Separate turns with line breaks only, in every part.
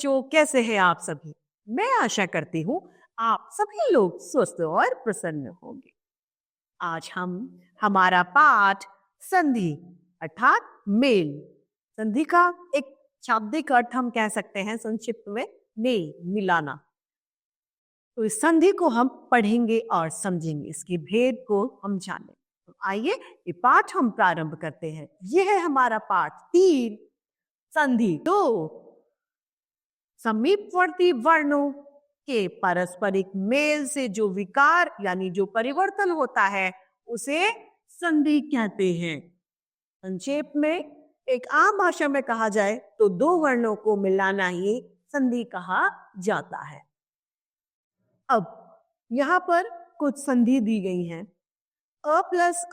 बच्चों, कैसे हैं आप सभी? मैं आशा करती हूँ आप सभी लोग स्वस्थ और प्रसन्न होंगे। आज हम हमारा पाठ संधि अर्थात मेल, संधि का एक शाब्दिक अर्थ हम कह सकते हैं संक्षिप्त में मेल, मिलाना। तो इस संधि को हम पढ़ेंगे और समझेंगे, इसके भेद को हम जानेंगे। तो आइए ये पाठ हम प्रारंभ करते हैं। यह है हमारा पाठ 3, संधि 2। समीपवर्ती वर्णों के पारस्परिक मेल से जो विकार यानी जो परिवर्तन होता है उसे संधि कहते हैं। संक्षेप में एक आम भाषा में कहा जाए तो दो वर्णों को मिलाना ही संधि कहा जाता है। अब यहाँ पर कुछ संधि दी गई हैं। अ प्लस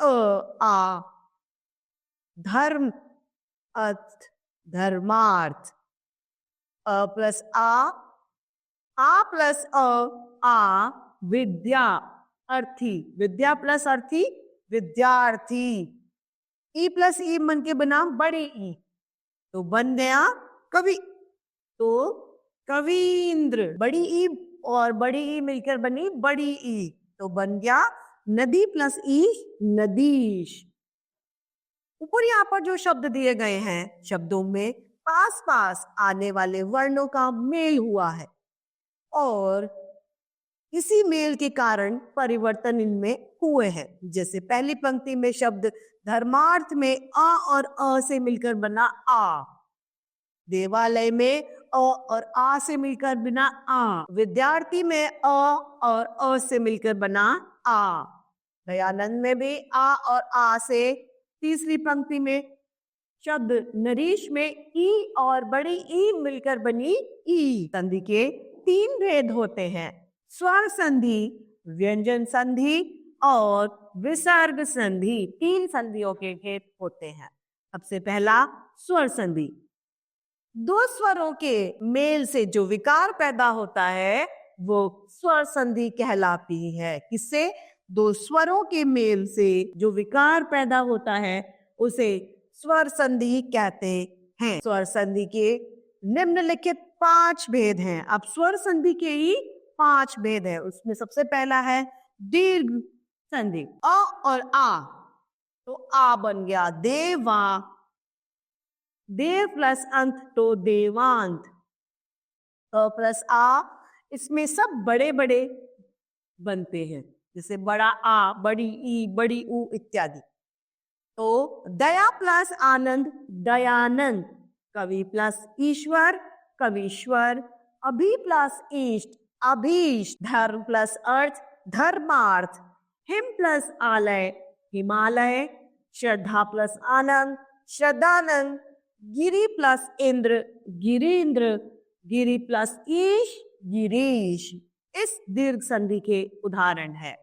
आ, धर्म, अर्थ, धर्मार्थ। अ प्लस आ प्लस आ, विद्या, अर्थी, विद्या प्लस अर्थी, विद्यार्थी। ई प्लस ई मन के बना बड़े ई, तो बन गया कवि, तो कवींद्र। बड़ी ई और बड़ी ई मिलकर बनी बड़ी ई, तो बन गया नदी प्लस ई, नदीश। ऊपर यहाँ पर जो शब्द दिए गए हैं, शब्दों में पास पास आने वाले वर्णों का मेल हुआ है और इसी मेल के कारण परिवर्तन इनमें हुए हैं। जैसे पहली पंक्ति में शब्द धर्मार्थ में अ और अ से मिलकर बना आ, देवालय में अ और आ से मिलकर बना आ, विद्यार्थी में अ और अ से मिलकर बना आ, दयानंद में भी आ और आ से, तीसरी पंक्ति में शब्द नरीश में ई और बड़ी ई मिलकर बनी ई। संधि के 3 भेद होते हैं, स्वर संधि, व्यंजन संधि और विसर्ग संधि। 3 संधियों के भेद होते हैं। सबसे पहला स्वर संधि। दो स्वरों के मेल से जो विकार पैदा होता है वो स्वर संधि कहलाती है। किससे? दो स्वरों के मेल से जो विकार पैदा होता है उसे स्वर संधि कहते हैं। स्वर संधि के निम्नलिखित 5 भेद हैं। अब स्वर संधि के ही 5 भेद है। उसमें सबसे पहला है दीर्घ संधि। अ और आ, तो आ बन गया देवा, देव प्लस अंत तो देवांत। अ प्लस आ, इसमें सब बड़े बड़े बनते हैं, जैसे बड़ा आ, बड़ी ई, बड़ी ऊ इत्यादि। तो दया प्लस आनंद, दयानंद। कवि प्लस ईश्वर, कवीश्वर। अभि प्लस इष्ट, अभीष्ट। धर्म प्लस अर्थ, धर्मार्थ। हिम प्लस आलय, हिमालय। श्रद्धा प्लस आनंद, श्रद्धानंद। गिरि प्लस इंद्र, गिरीन्द्र। गिरि प्लस ईश, गिरीश। इस दीर्घ संधि के उदाहरण है।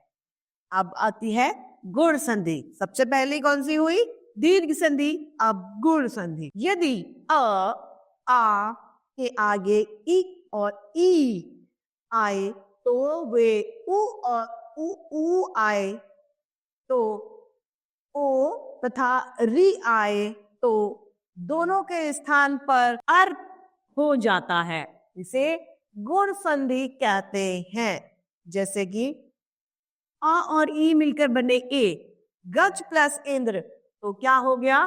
अब आती है गुण संधि। सबसे पहले कौन सी हुई? दीर्घ संधि। अब गुण संधि। यदि आ के आगे ई और ई आए तो वे उ और उ आए तो ओ तथा री आए तो दोनों के स्थान पर अर्थ हो जाता है। इसे गुण संधि कहते हैं। जैसे कि आ और ई मिलकर बने ए, गज प्लस इंद्र, तो क्या हो गया?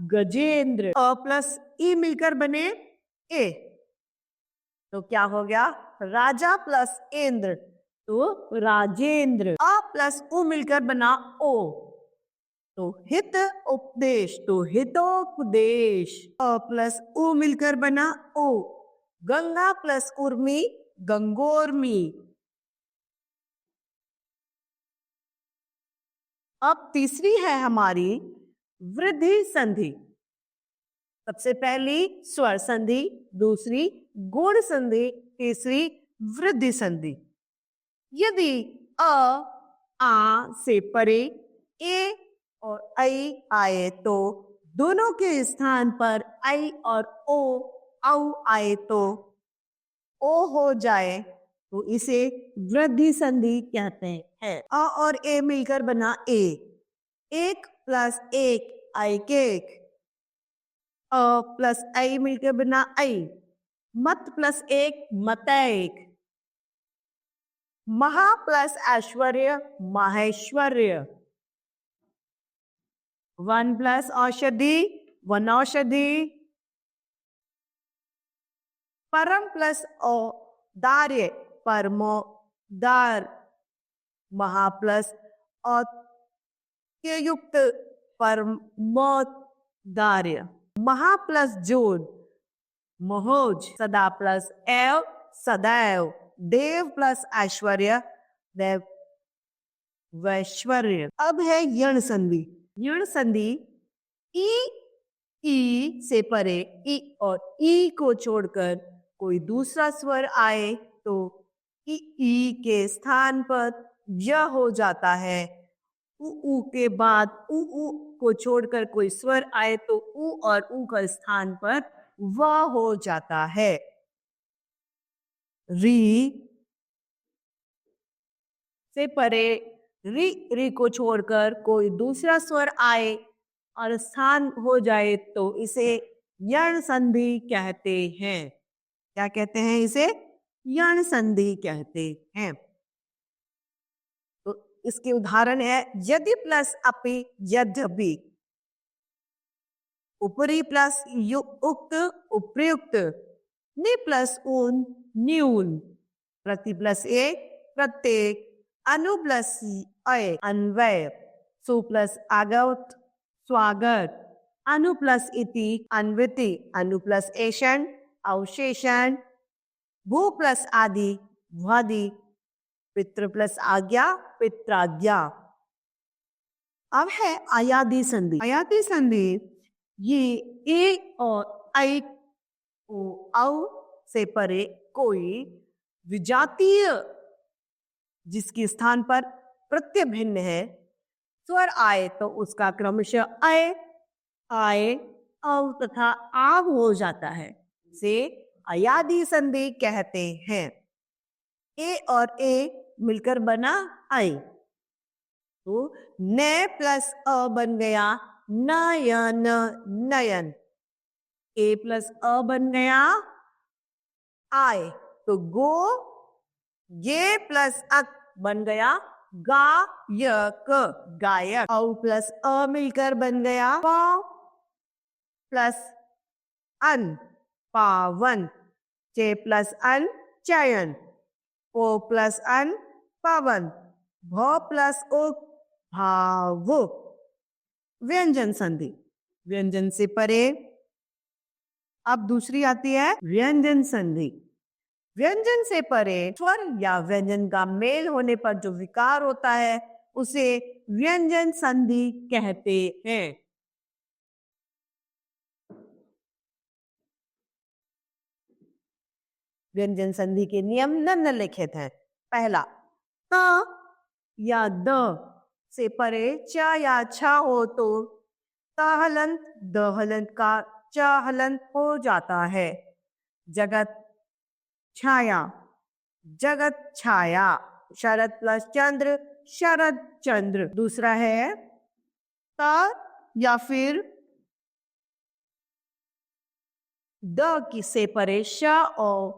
गजेंद्र। अ प्लस ई मिलकर बने ए, तो क्या हो गया? राजा प्लस इंद्र, तो राजेंद्र। अ प्लस उ मिलकर बना ओ, तो हित उपदेश, तो हितोपदेश। अ प्लस उ मिलकर बना ओ, गंगा प्लस उर्मी, गंगोर्मी। अब तीसरी है हमारी वृद्धि संधि। सबसे पहली स्वर संधि, दूसरी गुण संधि, तीसरी वृद्धि संधि। यदि आ से परे ए और ऐ आए तो दोनों के स्थान पर ऐ और ओ औ आए तो ओ हो जाए तो इसे वृद्धि संधि कहते हैं। अ और ए मिलकर बना ए, एक प्लस एक, आई केक। अ प्लस आई मिलकर बना आई, मत प्लस एक मतैक, महा प्लस ऐश्वर्य माहेश्वर्य, वन प्लस औषधि वनौषधि, परम प्लस औदार्य परमोदार, महा प्लस औत्युक्त परमोदार्य, महा प्लस जोड महोज, सदा प्लस एव सदैव, देव प्लस ऐश्वर्य देव वैश्वर्य। अब है यण संधि। यण संधि ई से परे ई और ई को छोड़कर कोई दूसरा स्वर आए तो ई के स्थान पर य हो जाता है। उ के बाद उ को छोड़कर कोई स्वर आए तो उ और उ का स्थान पर व हो जाता है। री से परे री को छोड़कर कोई दूसरा स्वर आए और स्थान हो जाए तो इसे यण संधि कहते हैं। क्या कहते हैं? इसे यण संधि कहते हैं। तो इसके उदाहरण है यदि प्लस अपि यद्यपि, ऊपरी प्लस उक्त उपयुक्त, नि प्लस ऊन न्यून, प्रति प्लस एक प्रत्येक, अनु प्लस अय अन्वय, सु प्लस आगत स्वागत, अनु प्लस इति अन्विति, अनु प्लस एषण अवशेषण, भू प्लस आदि भ्वादि, पितृ प्लस आज्ञा पित्राज्ञा। अब है अयादि संधि। अयादि संधि ये ए और ऐ औ से परे कोई विजातीय जिसके स्थान पर प्रत्यय भिन्न है स्वर आए तो उसका क्रमशः अय आए औ तथा आव हो जाता है, से अयादि संधि कहते हैं। ए और ए मिलकर बना आई, तो न प्लस अ बन गया नयन नयन, ए प्लस अ बन गया आए, तो गो, ये प्लस अक बन गया गायक गायक, औ प्लस अ मिलकर बन गया पाव प्लस अन पावन, चे प्लस अन चयन, ओ प्लस अन पावन, भ प्लस उक भाव। व्यंजन संधि। व्यंजन से परे अब दूसरी आती है व्यंजन संधि। व्यंजन से परे स्वर या व्यंजन का मेल होने पर जो विकार होता है उसे व्यंजन संधि कहते हैं। व्यंजन संधि के नियम निम्नलिखित हैं। पहला, त या द से परे च या छ हो तो त हलंत द हलंत का च हलंत हो जाता है। जगत छाया जगत छाया, शरद प्लस चंद्र शरद चंद्र। दूसरा है त या फिर द की से परे श ओ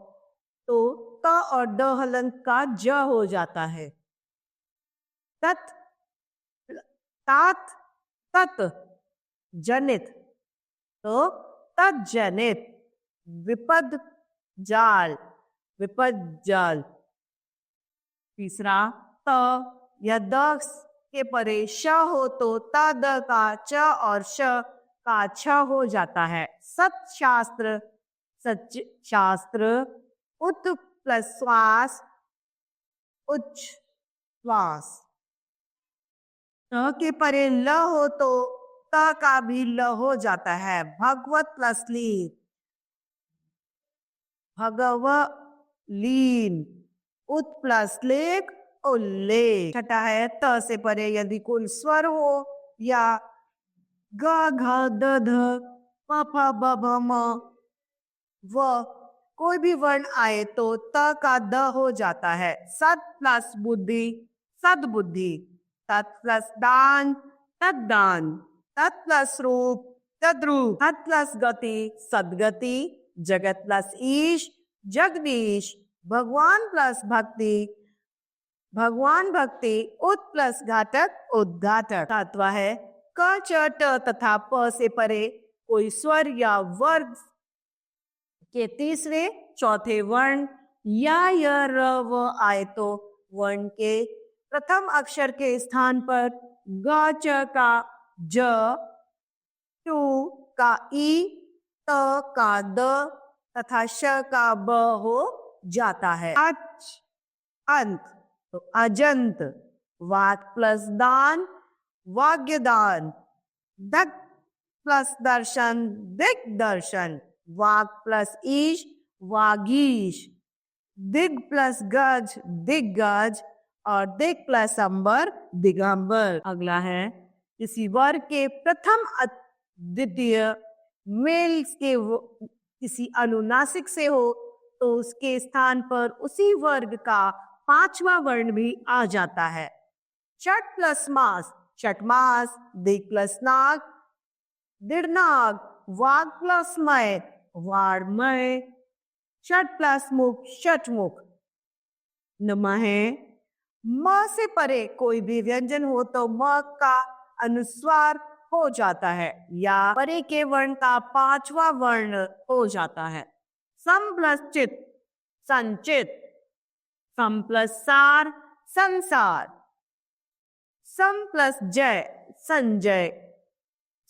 तो त और द हलंत का ज हो जाता है। तत् तात तत् जनित तो तज्जनित। विपद जाल विपद जाल। तीसरा, त या द के परे श हो तो त द का च और श का छ हो जाता है। सत शास्त्र सच शास्त्र, उत प्लस श्वास उच्च श्वास। त के परे ल हो तो त का भी ल हो जाता है। भगवत प्लस लीन भगव लीन, उत प्लस लेख उल्लेख। छठा है त से परे यदि कोई स्वर हो या ग घ द ध प फ ब भ म व कोई भी वर्ण आए तो त का द हो जाता है। सत प्लस बुद्धि सद्बुद्धि, तत् प्लस दान तद्दान, तत् प्लस रूप तद्रूप, तत् प्लस गति सद्गति, जगत प्लस ईश जगदीश, भगवान प्लस भक्ति भगवान भक्ति, उत प्लस घातक उद्घाटक। सातवां है क च ट तथा प से परे कोई स्वर या वर्ग के तीसरे चौथे वर्ण या य र व आए तो वर्ण के प्रथम अक्षर के स्थान पर ग च का ज, टू का ई, त का द तथा श का ब हो जाता है। अच अंत तो अजंत, वाक प्लस दान वाग्यदान, दक प्लस दर्शन दिग्दर्शन, वाक प्लस ईश वागीश, दिग प्लस गज दिग्गज और दिग प्लस अंबर दिगंबर। अगला है किसी वर्ग के प्रथम द्वितीय मेल के किसी अनुनासिक से हो तो उसके स्थान पर उसी वर्ग का पांचवा वर्ण भी आ जाता है। चट प्लस मास चटमास, दिग प्लस नाग दिड़नाग, वाग प्लस मय वाड़मय, षट प्लस मुख षटमुख। नमा है म से परे कोई भी व्यंजन हो तो म का अनुस्वार हो जाता है या परे के वर्ण का पांचवा वर्ण हो जाता है। सम प्लस चित संचित, सम प्लस सार संसार, सम प्लस जय संजय,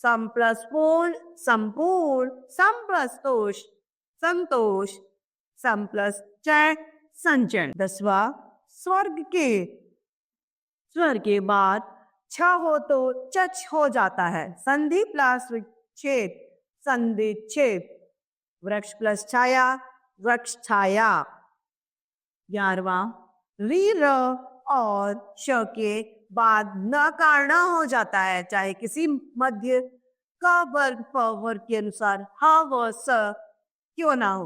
सम प्लस पूर्ण संपूर्ण, सम प्लस तोष संतोष, सम प्लस चय संचय। 10वां स्वर्ग के बाद छ हो तो चच हो जाता है। संधि प्लस विच्छेद संधि छेद, वृक्ष प्लस छाया वृक्ष छाया। 11वां री र और श के बाद न कारणा हो जाता है, चाहे किसी मध्य क वर्ग प वर्ग के अनुसार ह व स क्यों ना हो।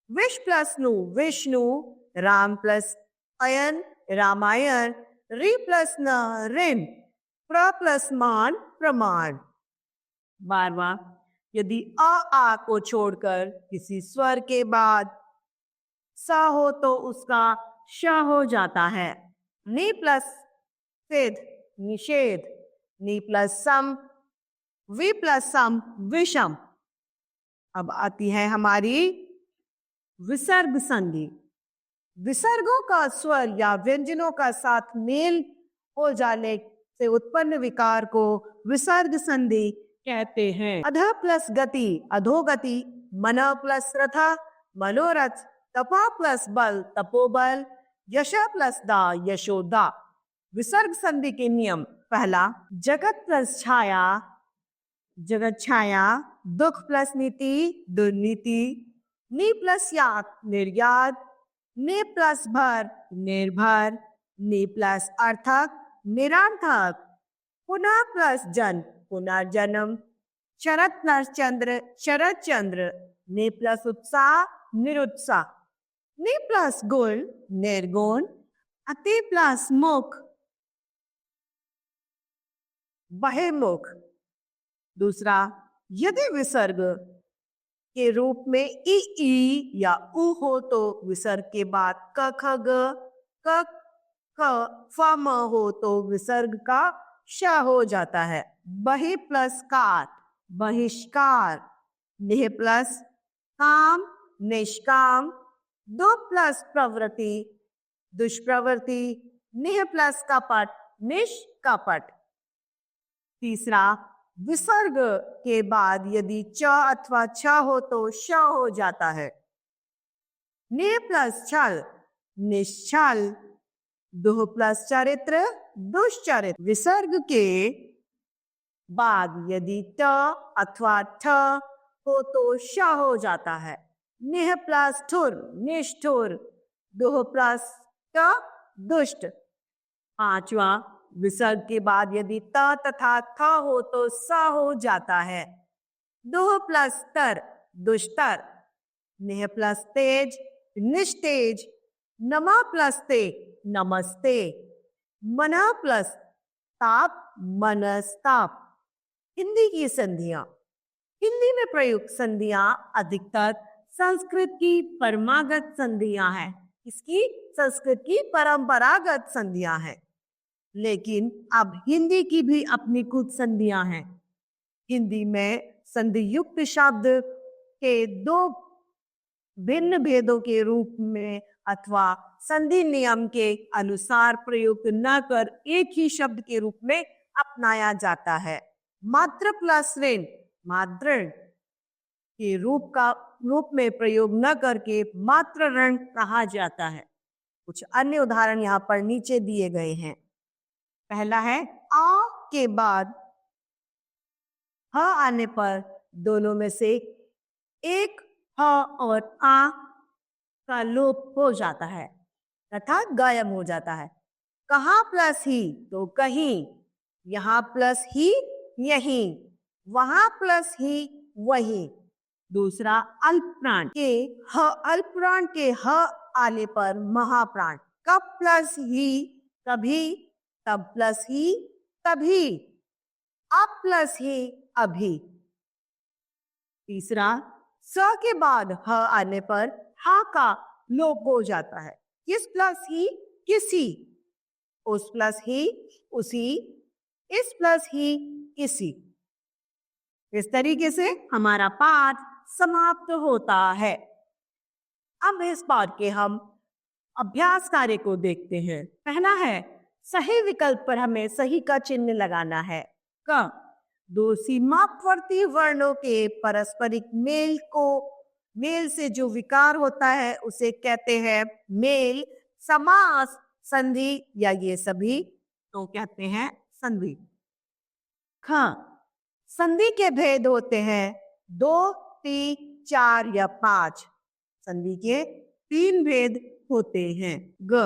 विष प्लस नु विष्णु, राम प्लस अयन रामायण, रि प्लस न ऋण, प्र प्लस मान प्रमाण। 12वां यदि अ आ को छोड़कर किसी स्वर के बाद स हो तो उसका श हो जाता है। नि प्लस सिद्ध निषेध, नि प्लस सम वि प्लस सम विषम। अब आती है हमारी विसर्ग संधि। विसर्गों का स्वर या व्यंजनों का साथ मेल हो जाने से उत्पन्न विकार को विसर्ग संधि कहते हैं। अध प्लस गति अधोगति, मन प्लस रथ मनोरथ, तपा प्लस बल तपोबल, यश प्लस दा यशोदा। विसर्ग संधि के नियम। पहला जगत प्लस छाया जगत छाया, दुख प्लस नीति दुर्नीति, नि प्लस यात निर्यात, ने प्लस भर निर्भर, नि प्लस अर्थक निरर्थक, पुनः प्लस जन पुनर्जन्म, शरद प्लस चंद्र शरद चंद्र, ने प्लस उत्साह निरुत्साह, नि प्लस गुण निर्गुण, अति प्लस मुख बहिर्मुख। दूसरा यदि विसर्ग के रूप में ई या उ हो तो विसर्ग के बाद क ख ग, क ख फ म हो तो विसर्ग का श हो जाता है। बहि प्लस कार बहिष्कार, निह प्लस काम निष्काम, दु प्लस प्रवृत्ति दुष्प्रवृत्ति, निह प्लस कपट निष्कपट। तीसरा विसर्ग के बाद यदि च अथवा छ हो तो श हो जाता है। ने प्लस छल निश्चल, दुह प्लस चरित्र दुष्चरित्र। विसर्ग के बाद यदि ट अथवा ठ हो तो श हो जाता है। निह प्लस ठुर निष्ठुर, दुह प्लस ट दुष्ट। पांचवा विसर्ग के बाद यदि त तथा थ हो तो स हो जाता है। दुह प्लस तर दुष्टर, निह प्लस तेज निस्तेज, नमा प्लस ते नमस्ते, मना प्लस ताप मनस्ताप। हिंदी की संधियां। हिंदी में प्रयुक्त संधियां अधिकतर संस्कृत की परंपरागत संधियां हैं। इसकी संस्कृत की परंपरागत संधियां हैं। लेकिन अब हिंदी की भी अपनी कुछ संधियां हैं। हिंदी में संधि युक्त शब्द के दो भिन्न भेदों के रूप में अथवा संधि नियम के अनुसार प्रयोग न कर एक ही शब्द के रूप में अपनाया जाता है। मात्र प्लस ऋण मात्र के रूप में प्रयोग न करके मात्र ऋण कहा जाता है। कुछ अन्य उदाहरण यहाँ पर नीचे दिए गए हैं। पहला है आ के बाद ह आने पर दोनों में से एक ह और आ का लोप हो जाता है तथा गायब हो जाता है। कहाँ प्लस ही तो कहीं, यहाँ प्लस ही यहीं, वहां प्लस ही वहीं। दूसरा अल्पप्राण के ह आने पर महाप्राण। कब प्लस ही कभी, तब प्लस ही तभी, अब प्लस ही अभी। तीसरा स के बाद ह आने पर हा का लोप हो जाता है। किस प्लस ही किसी, उस प्लस ही उसी, इस प्लस ही इसी। इस तरीके से हमारा पाठ समाप्त होता है। अब इस पाठ के हम अभ्यास कार्य को देखते हैं। पहला है सही विकल्प पर हमें सही का चिन्ह लगाना है। क दो सीमावर्ती वर्णों के पारस्परिक मेल से जो विकार होता है उसे कहते हैं मेल। समास, संधि या ये सभी तो कहते हैं संधि। ख संधि के भेद होते हैं 2, 3, 4 या 5। संधि के 3 भेद होते हैं। ग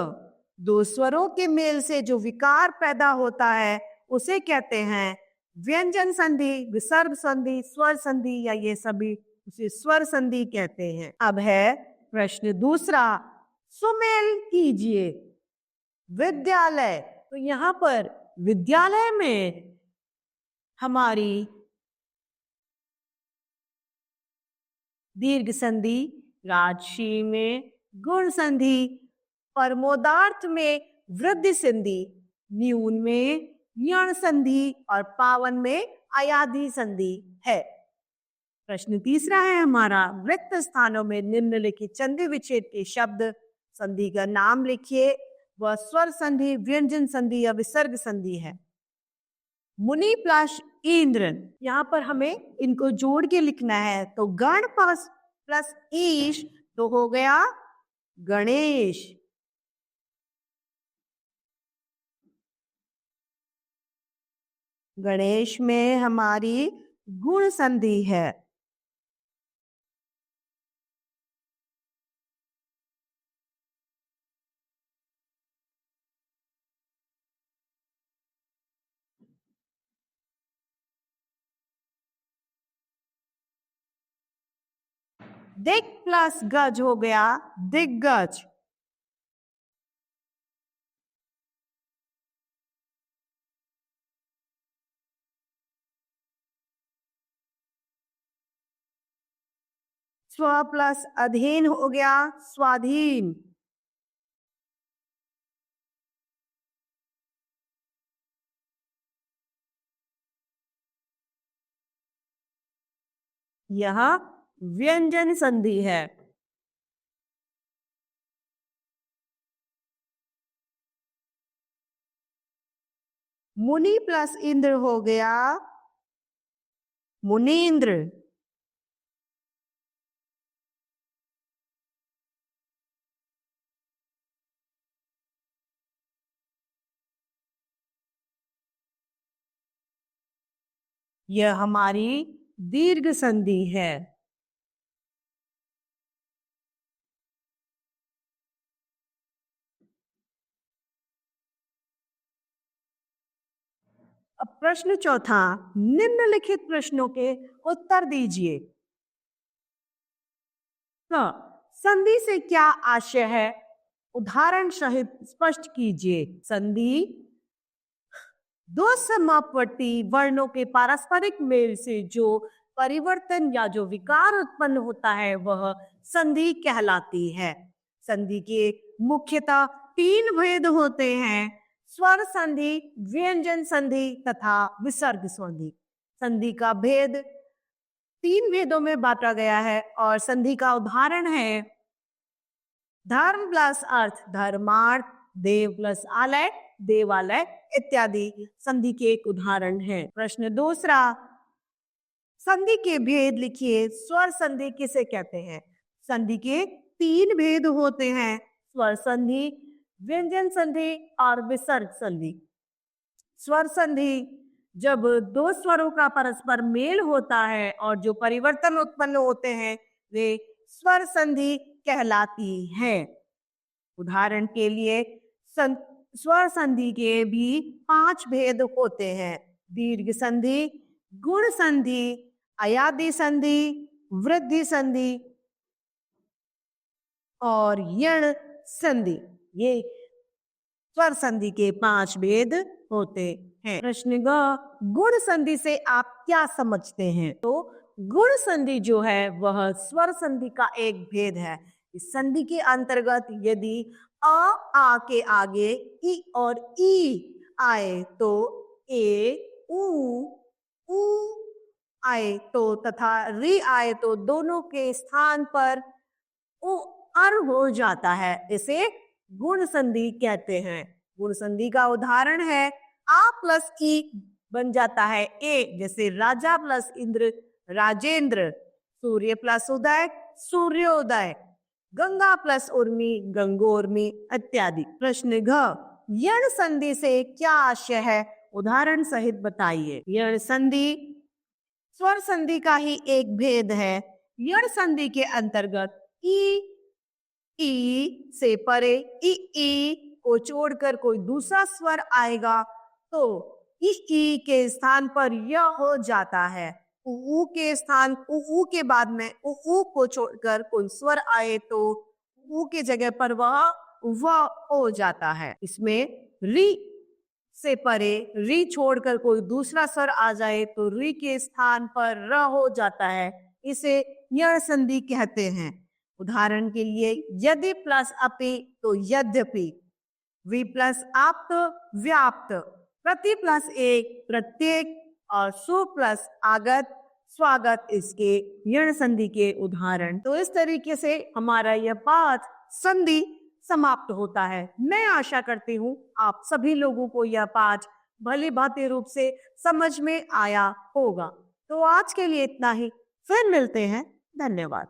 दो स्वरों के मेल से जो विकार पैदा होता है उसे कहते हैं व्यंजन संधि, विसर्ग संधि, स्वर संधि या ये सभी उसे स्वर संधि कहते हैं। अब है प्रश्न दूसरा, सुमेल कीजिए। विद्यालय, तो यहाँ पर विद्यालय में हमारी दीर्घ संधि, राजशी में गुण संधि, परमोदार्थ में वृद्धि संधि, न्यून में यण संधि और पावन में अयाधि संधि है। प्रश्न तीसरा है हमारा, रिक्त स्थानों में निम्नलिखित संधि विच्छेद के शब्द संधि का नाम लिखिए। वह स्वर संधि, व्यंजन संधि या विसर्ग संधि है। मुनि प्लस इंद्र, यहाँ पर हमें इनको जोड़ के लिखना है। तो गण प्लस ईश तो हो गया गणेश। गणेश में हमारी गुण संधि है। दिक प्लस गज हो गया दिग्गज। स्व प्लस अधीन हो गया स्वाधीन। यह व्यंजन संधि है। मुनि प्लस इंद्र हो गया मुनीन्द्र। यह हमारी दीर्घ संधि है। अब प्रश्न चौथा, निम्नलिखित प्रश्नों के उत्तर दीजिए। संधि से क्या आशय है, उदाहरण सहित स्पष्ट कीजिए। संधि दो समापवर्ती वर्णों के पारस्परिक मेल से जो परिवर्तन या जो विकार उत्पन्न होता है वह संधि कहलाती है। संधि के मुख्यतः 3 भेद होते हैं: स्वर संधि, व्यंजन संधि तथा विसर्ग संधि। संधि का भेद 3 भेदों में बांटा गया है और संधि का उदाहरण है धर्म प्लस अर्थ, धर्मार्थ, देव प्लस आलय, देवालय इत्यादि संधि के एक उदाहरण है। प्रश्न दूसरा, संधि के भेद लिखिए। स्वर संधि किसे कहते हैं? संधि के 3 भेद होते हैं: स्वर संधि, व्यंजन संधि और विसर्ग संधि। स्वर संधि जब 2 स्वरों का परस्पर मेल होता है और जो परिवर्तन उत्पन्न होते हैं वे स्वर संधि कहलाती है। उदाहरण के लिए स्वर संधि के भी 5 भेद होते हैं: दीर्घ संधि, गुण संधि, अयादि संधि, वृद्धि संधि और यण संधि। ये स्वर संधि के 5 भेद होते हैं। प्रश्न ग, गुण संधि से आप क्या समझते हैं? तो गुण संधि जो है वह स्वर संधि का एक भेद है। इस संधि के अंतर्गत यदि आ के आगे ई और ई आए तो ए, ऊ आए तो तथा री आए तो दोनों के स्थान पर उ अर हो जाता है। इसे गुण संधि कहते हैं। गुण संधि का उदाहरण है आ प्लस ई बन जाता है ए, जैसे राजा प्लस इंद्र, राजेंद्र, सूर्य प्लस उदय, सूर्योदय, गंगा प्लस उर्मी, गंगोर्मी इत्यादि। प्रश्न घ, यण संधि से क्या आशय है? उदाहरण सहित बताइए। यण संधि स्वर संधि का ही एक भेद है। यण संधि के अंतर्गत ई से परे ई को छोड़कर कोई दूसरा स्वर आएगा तो ई के स्थान पर य हो जाता है। ऊ के स्थान ऊ के बाद में ऊ को छोड़कर कोई स्वर आए तो ऊ के जगह पर वह हो जाता है। इसमें री से परे री छोड़कर कोई दूसरा स्वर आ जाए तो री के स्थान पर र हो जाता है। इसे यण संधि कहते हैं। उदाहरण के लिए यदि प्लस अपि तो यद्यपि, वि प्लस आप्त व्याप्त, प्रति प्लस एक प्रत्येक और सु प्लस आगत स्वागत इसके यण संधि के उदाहरण। तो इस तरीके से हमारा यह पाठ संधि समाप्त होता है। मैं आशा करती हूँ आप सभी लोगों को यह पाठ भली भांति रूप से समझ में आया होगा। तो आज के लिए इतना ही, फिर मिलते हैं। धन्यवाद।